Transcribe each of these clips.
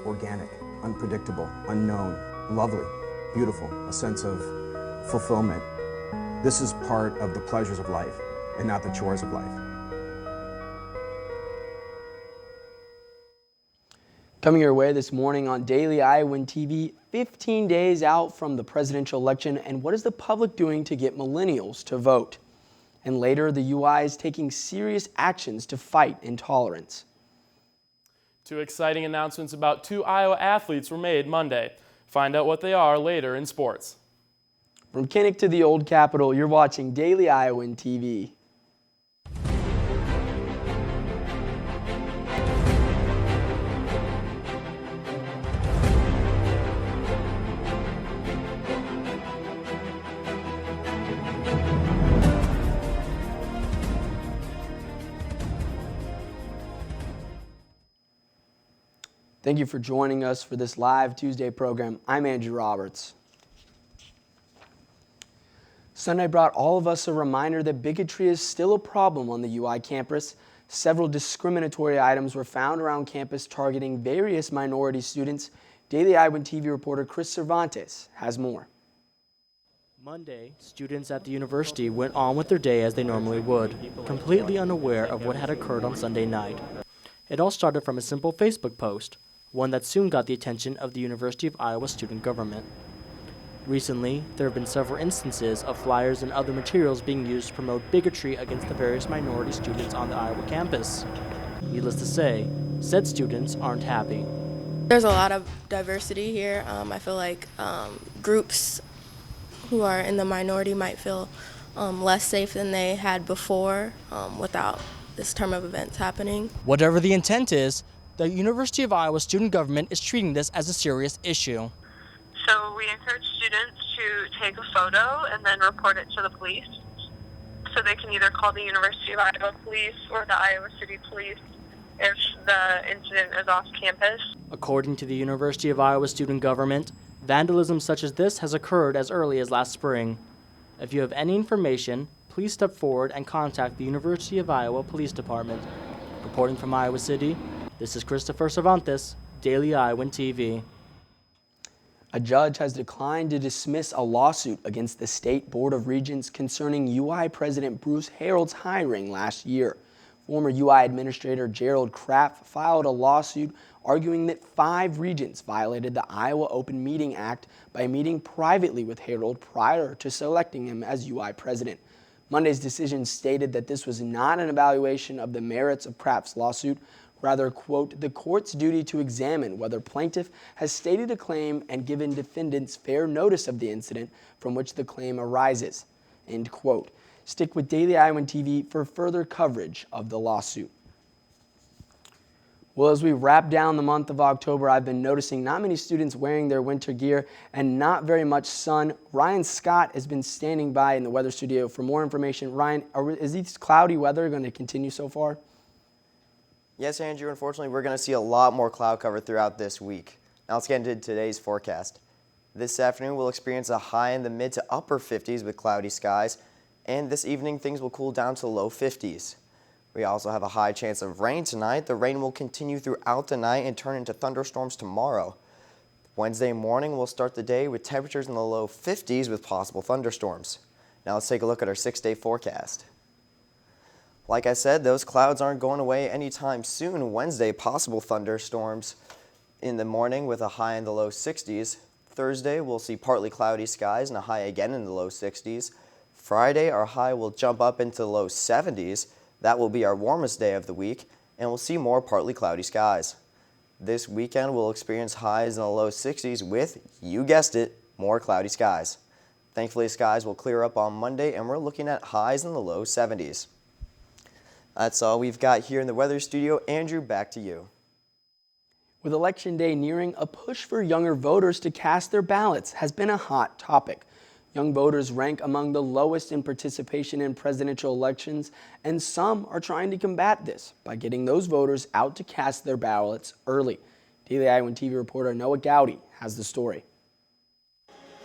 organic, unpredictable, unknown, lovely, beautiful, a sense of fulfillment. This is part of the pleasures of life and not the chores of life. Coming your way this morning on Daily Iowan TV, 15 days out from the presidential election, and what is the public doing to get millennials to vote? And later, the UI is taking serious actions to fight intolerance. Two exciting announcements about two Iowa athletes were made Monday. Find out what they are later in sports. From Kinnick to the Old Capitol, you're watching Daily Iowan TV. Thank you for joining us for this live Tuesday program. I'm Andrew Roberts. Sunday brought all of us a reminder that bigotry is still a problem on the UI campus. Several discriminatory items were found around campus targeting various minority students. Daily Iowan TV reporter Chris Cervantes has more. Monday, students at the university went on with their day as they normally would, completely unaware of what had occurred on Sunday night. It all started from a simple Facebook post, one that soon got the attention of the University of Iowa student government. Recently, there have been several instances of flyers and other materials being used to promote bigotry against the various minority students on the Iowa campus. Needless to say, said students aren't happy. There's a lot of diversity here. I feel like groups who are in the minority might feel less safe than they had before without this term of events happening. Whatever the intent is, the University of Iowa student government is treating this as a serious issue. So we encourage students to take a photo and then report it to the police. So they can either call the University of Iowa Police or the Iowa City Police if the incident is off campus. According to the University of Iowa student government, vandalism such as this has occurred as early as last spring. If you have any information, please step forward and contact the University of Iowa Police Department. Reporting from Iowa City, this is Christopher Cervantes, Daily Iowan TV. A judge has declined to dismiss a lawsuit against the State Board of Regents concerning UI President Bruce Harreld's hiring last year. Former UI Administrator Gerald Kraft filed a lawsuit arguing that 5 regents violated the Iowa Open Meeting Act by meeting privately with Harreld prior to selecting him as UI President. Monday's decision stated that this was not an evaluation of the merits of Kraft's lawsuit. Rather, quote, the court's duty to examine whether plaintiff has stated a claim and given defendants fair notice of the incident from which the claim arises, end quote. Stick with Daily Iowan TV for further coverage of the lawsuit. Well, as we wrap down the month of October, I've been noticing not many students wearing their winter gear and not very much sun. Ryan Scott has been standing by in the weather studio for more information. Ryan, is this cloudy weather going to continue so far? Yes, Andrew, unfortunately, we're going to see a lot more cloud cover throughout this week. Now let's get into today's forecast. This afternoon, we'll experience a high in the mid to upper 50s with cloudy skies, and this evening, things will cool down to the low 50s. We also have a high chance of rain tonight. The rain will continue throughout the night and turn into thunderstorms tomorrow. Wednesday morning, we'll start the day with temperatures in the low 50s with possible thunderstorms. Now let's take a look at our 6-day forecast. Like I said, those clouds aren't going away anytime soon. Wednesday, possible thunderstorms in the morning with a high in the low 60s. Thursday, we'll see partly cloudy skies and a high again in the low 60s. Friday, our high will jump up into the low 70s. That will be our warmest day of the week, and we'll see more partly cloudy skies. This weekend, we'll experience highs in the low 60s with, you guessed it, more cloudy skies. Thankfully, skies will clear up on Monday, and we're looking at highs in the low 70s. That's all we've got here in the weather studio. Andrew, back to you. With Election Day nearing, a push for younger voters to cast their ballots has been a hot topic. Young voters rank among the lowest in participation in presidential elections, and some are trying to combat this by getting those voters out to cast their ballots early. Daily Iowan TV reporter Noah Gowdy has the story.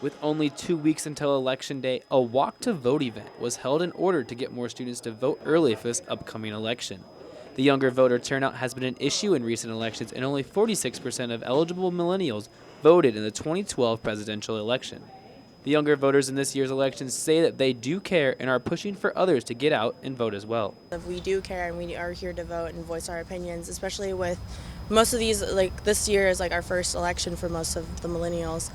With only 2 weeks until Election Day, a walk to vote event was held in order to get more students to vote early for this upcoming election. The younger voter turnout has been an issue in recent elections, and only 46% of eligible millennials voted in the 2012 presidential election. The younger voters in this year's elections say that they do care and are pushing for others to get out and vote as well. We do care and we are here to vote and voice our opinions, especially with most of these, like this year is like our first election for most of the millennials.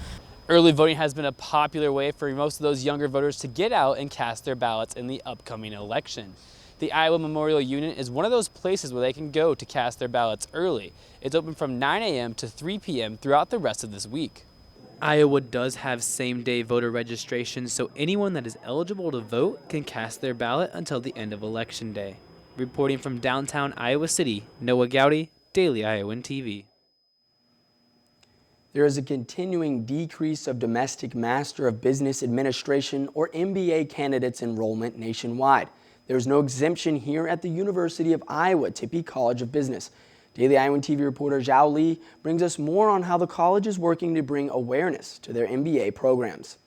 Early voting has been a popular way for most of those younger voters to get out and cast their ballots in the upcoming election. The Iowa Memorial Union is one of those places where they can go to cast their ballots early. It's open from 9 a.m. to 3 p.m. throughout the rest of this week. Iowa does have same-day voter registration, so anyone that is eligible to vote can cast their ballot until the end of Election Day. Reporting from downtown Iowa City, Noah Gowdy, Daily Iowan TV. There is a continuing decrease of domestic Master of Business Administration or MBA candidates enrollment nationwide. There is no exemption here at the University of Iowa Tippie College of Business. Daily Iowan TV reporter Zhao Li brings us more on how the college is working to bring awareness to their MBA programs.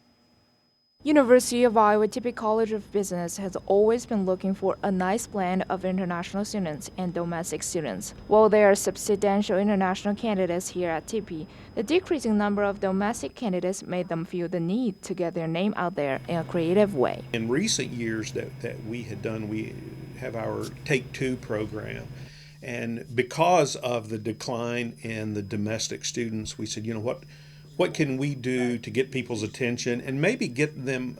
University of Iowa Tippie College of Business has always been looking for a nice blend of international students and domestic students. While there are substantial international candidates here at Tippie, the decreasing number of domestic candidates made them feel the need to get their name out there in a creative way. In recent years that we had done, we have our Take Two program. And because of the decline in the domestic students, we said, you know, what can we do to get people's attention and maybe get them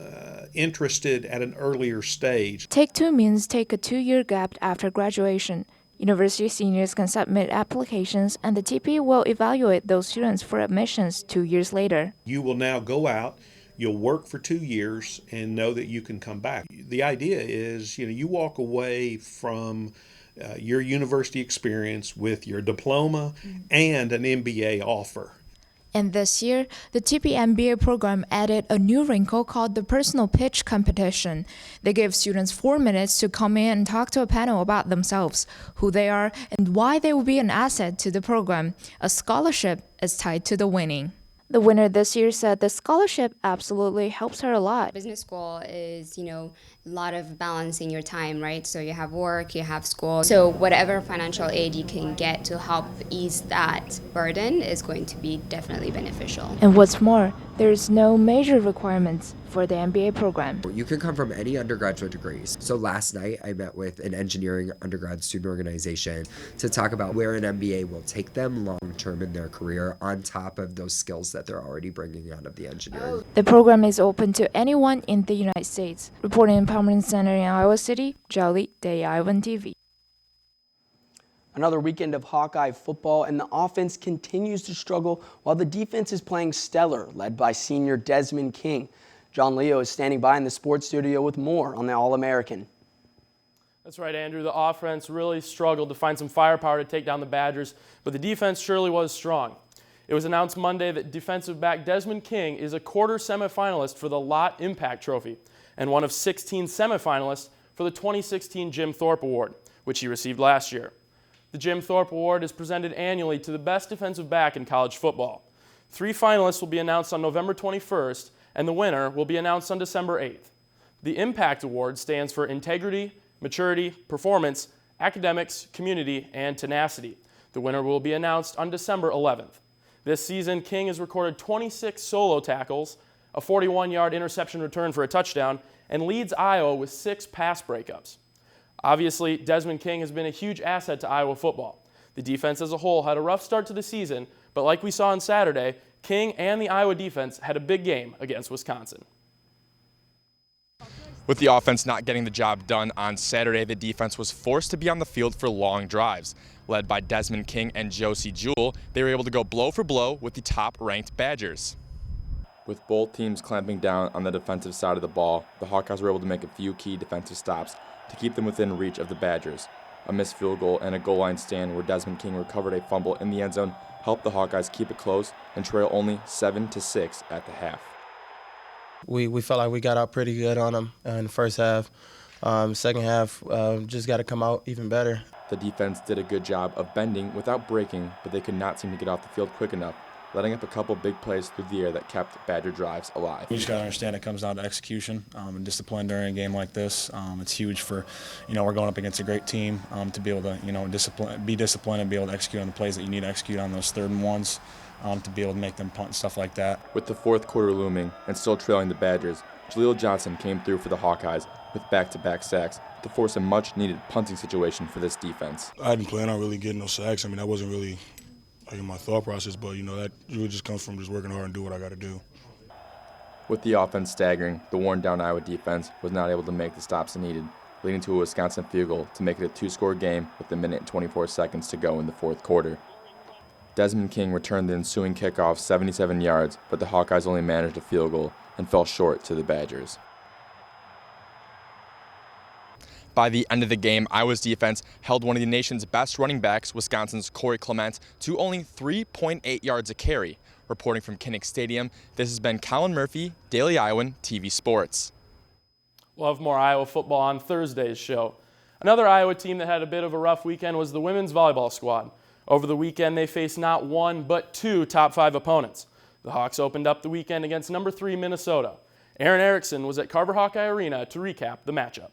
interested at an earlier stage? Take Two means take a 2-year gap after graduation. University seniors can submit applications and the TP will evaluate those students for admissions 2 years later. You will now go out, you'll work for 2 years and know that you can come back. The idea is, you know, you walk away from your university experience with your diploma and an MBA offer. And this year, the TP MBA program added a new wrinkle called the personal pitch competition. They give students 4 minutes to come in and talk to a panel about themselves, who they are, and why they will be an asset to the program. A scholarship is tied to the winning. The winner this year said the scholarship absolutely helps her a lot. Business school is, a lot of balancing your time, right? So you have work, you have school. So whatever financial aid you can get to help ease that burden is going to be definitely beneficial. And what's more, there's no major requirements for the MBA program. You can come from any undergraduate degrees. So last night I met with an engineering undergrad student organization to talk about where an MBA will take them long term in their career on top of those skills that they're already bringing out of the engineering. The program is open to anyone in the United States. Reporting in Permanent Center in Iowa City, Jolly, Day Iowan TV. Another weekend of Hawkeye football, and the offense continues to struggle while the defense is playing stellar, led by senior Desmond King. John Leo is standing by in the sports studio with more on the All-American. That's right, Andrew. The offense really struggled to find some firepower to take down the Badgers, but the defense surely was strong. It was announced Monday that defensive back Desmond King is a quarter semifinalist for the Lott Impact Trophy and one of 16 semifinalists for the 2016 Jim Thorpe Award, which he received last year. The Jim Thorpe Award is presented annually to the best defensive back in college football. 3 finalists will be announced on November 21st, and the winner will be announced on December 8th. The Impact Award stands for integrity, maturity, performance, academics, community, and tenacity. The winner will be announced on December 11th. This season, King has recorded 26 solo tackles, a 41-yard interception return for a touchdown, and leads Iowa with 6 pass breakups. Obviously, Desmond King has been a huge asset to Iowa football. The defense as a whole had a rough start to the season, but like we saw on Saturday, King and the Iowa defense had a big game against Wisconsin. With the offense not getting the job done on Saturday, the defense was forced to be on the field for long drives. Led by Desmond King and Josie Jewell, they were able to go blow for blow with the top-ranked Badgers. With both teams clamping down on the defensive side of the ball, the Hawkeyes were able to make a few key defensive stops to keep them within reach of the Badgers. A missed field goal and a goal line stand where Desmond King recovered a fumble in the end zone helped the Hawkeyes keep it close and trail only 7-6 at the half. We felt like we got out pretty good on them in the first half. Second half, just got to come out even better. The defense did a good job of bending without breaking, but they could not seem to get off the field quick enough letting up a couple big plays through the air that kept Badger drives alive. We just got to understand it comes down to execution and discipline during a game like this. It's huge for, we're going up against a great team to be able to, be disciplined and be able to execute on the plays that you need to execute on those 3rd and 1s to be able to make them punt and stuff like that. With the 4th quarter looming and still trailing the Badgers, Jaleel Johnson came through for the Hawkeyes with back-to-back sacks to force a much-needed punting situation for this defense. I didn't plan on really getting no sacks. I mean, that wasn't really in my thought process, but, that really just comes from just working hard and do what I got to do. With the offense staggering, the worn-down Iowa defense was not able to make the stops it needed, leading to a Wisconsin field goal to make it a 2-score game with 1 minute and 24 seconds to go in the 4th quarter. Desmond King returned the ensuing kickoff 77 yards, but the Hawkeyes only managed a field goal and fell short to the Badgers. By the end of the game, Iowa's defense held one of the nation's best running backs, Wisconsin's Corey Clement, to only 3.8 yards a carry. Reporting from Kinnick Stadium, this has been Colin Murphy, Daily Iowan TV Sports. We'll have more Iowa football on Thursday's show. Another Iowa team that had a bit of a rough weekend was the women's volleyball squad. Over the weekend, they faced not 1 but 2 top 5 opponents. The Hawks opened up the weekend against number 3 Minnesota. Aaron Erickson was at Carver Hawkeye Arena to recap the matchup.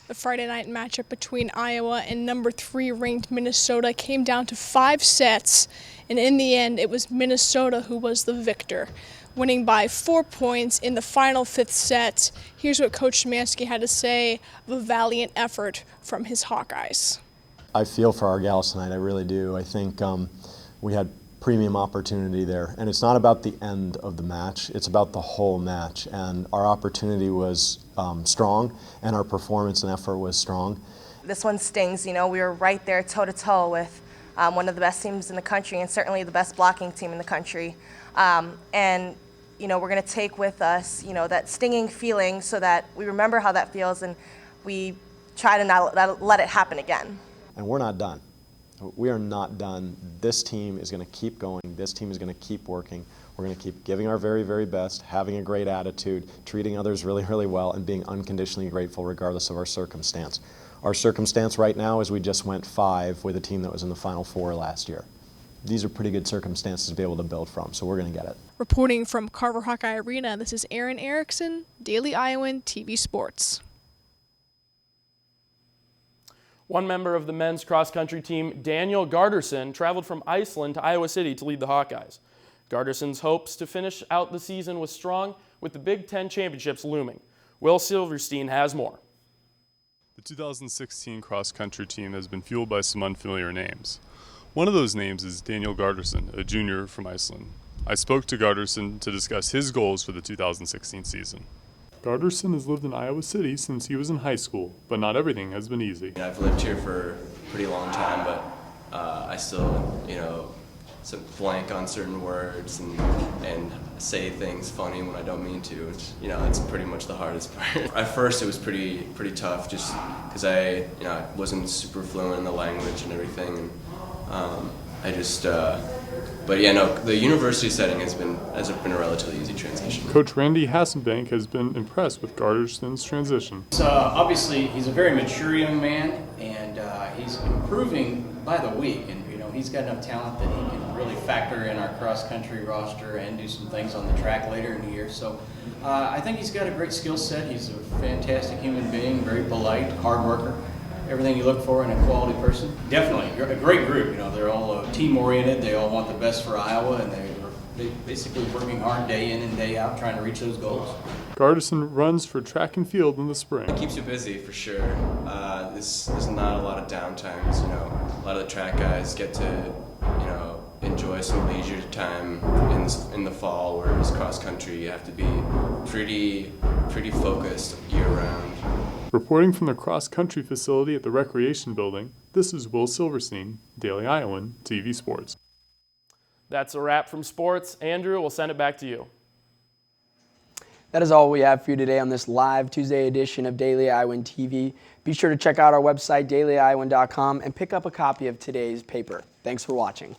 The Friday night matchup between Iowa and number 3 ranked Minnesota came down to 5 sets, and in the end it was Minnesota who was the victor, winning by 4 points in the final 5th set. Here's what Coach Szymanski had to say of a valiant effort from his Hawkeyes. I feel for our gals tonight, I really do. I think we had premium opportunity there, and it's not about the end of the match, it's about the whole match, and our opportunity was strong and our performance and effort was strong. This one stings, we were right there toe-to-toe with one of the best teams in the country and certainly the best blocking team in the country, and we're going to take with us that stinging feeling so that we remember how that feels and we try to not let it happen again. And we're not done. We are not done. This team is going to keep going. This team is going to keep working. We're going to keep giving our very, very best, having a great attitude, treating others really, really well, and being unconditionally grateful regardless of our circumstance. Our circumstance right now is we just went 5 with a team that was in the Final 4 last year. These are pretty good circumstances to be able to build from, so we're going to get it. Reporting from Carver Hawkeye Arena, this is Aaron Erickson, Daily Iowan TV Sports. One member of the men's cross-country team, Daniel Garderson, traveled from Iceland to Iowa City to lead the Hawkeyes. Garderson's hopes to finish out the season was strong, with the Big Ten championships looming. Will Silverstein has more. The 2016 cross-country team has been fueled by some unfamiliar names. One of those names is Daniel Garderson, a junior from Iceland. I spoke to Garderson to discuss his goals for the 2016 season. Garderson has lived in Iowa City since he was in high school, but not everything has been easy. I've lived here for a pretty long time, but I still, blank on certain words and say things funny when I don't mean to, which, that's pretty much the hardest part. At first it was pretty tough just because I wasn't super fluent in the language and everything. The university setting has been a relatively easy transition. Coach Randy Hasselbank has been impressed with Garderson's transition. Obviously, he's a very mature young man, and he's improving by the week. And he's got enough talent that he can really factor in our cross-country roster and do some things on the track later in the year. So I think he's got a great skill set. He's a fantastic human being, very polite, hard worker. Everything you look for in a quality person. Definitely, a great group. They're all team-oriented. They all want the best for Iowa, and they're basically working hard day in and day out trying to reach those goals. Garderson runs for track and field in the spring. It keeps you busy for sure. There's not a lot of downtime. A lot of the track guys get to enjoy some leisure time in the fall, whereas cross country you have to be pretty focused year round. Reporting from the cross-country facility at the Recreation Building, this is Will Silverstein, Daily Iowan TV Sports. That's a wrap from sports. Andrew, we'll send it back to you. That is all we have for you today on this live Tuesday edition of Daily Iowan TV. Be sure to check out our website, dailyiowan.com, and pick up a copy of today's paper. Thanks for watching.